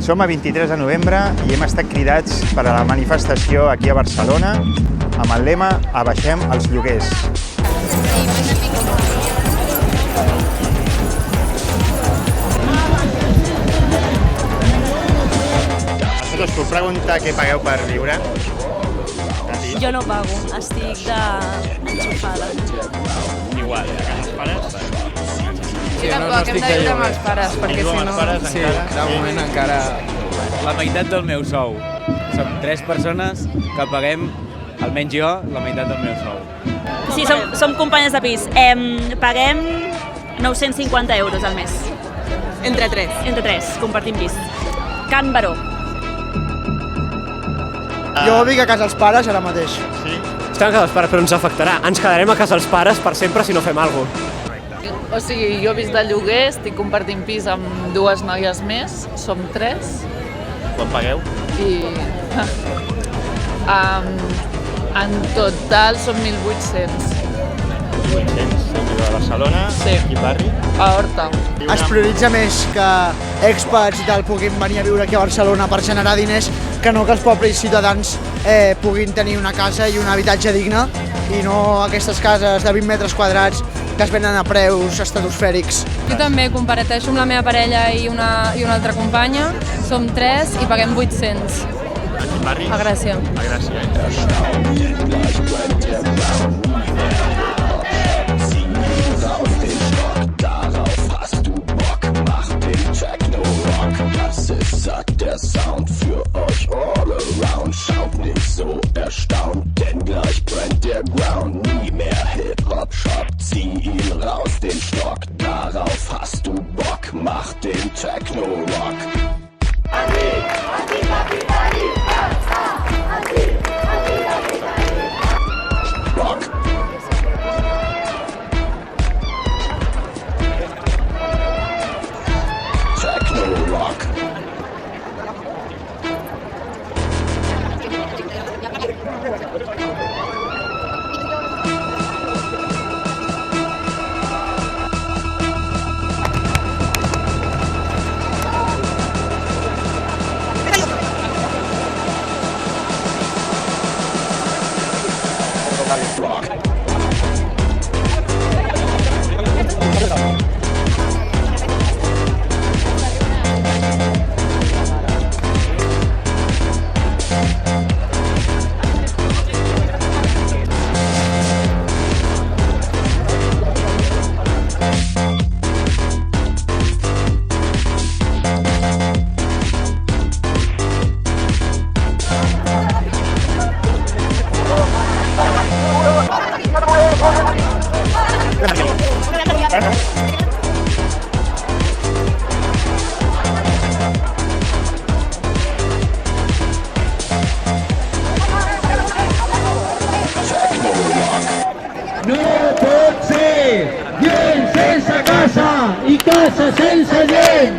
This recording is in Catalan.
Som a 23 de novembre i hem estat cridats per a la manifestació aquí a Barcelona amb el lema Abaixem els lloguers. Us puc preguntar què pagueu per viure? Jo no pago, estic enxufada. Igual, a casa els pares? Sí, tampoc hem de viure amb els pares, perquè si no... Sí, de moment encara... La meitat del meu sou. Som 3 persones que paguem, almenys jo, la meitat del meu sou. Sí, som companyes de pis. Paguem 950 euros al mes. Entre 3. Entre 3, compartim pis. Can Baró. Jo vic a casa dels pares ara mateix. Sí? Estem a casa dels pares, però ens afectarà. Ens quedarem a casa dels pares per sempre si no fem alguna cosa. O sigui, jo he vist de lloguer, estic compartint pis amb 2 noies més, som 3. Quan pagueu? I en total són 1.800. 800 a Barcelona, Sí. i barri? A Horta. Es prioritza més que expats i tal puguin venir a viure aquí a Barcelona per generar diners que no que els pobres ciutadans puguin tenir una casa i un habitatge digne i no aquestes cases de 20 metres quadrats que es venen a preus estratosfèrics. Jo també comparteixo amb la meva parella i una altra companya. Som 3 i paguem 800. A quin barri? A Gràcia. A Gràcia. Das ist satt, der Sound für euch all around. Schaut nicht so erstaunt, denn gleich brennt der Ground. Nie mehr Hip-Hop-Shop, zieh ihn raus, den Stock. Darauf hast du Bock, mach den Techno-Rock. Rock. Techno-Rock. Rock. No pot ser gent sense casa i casa sense gent.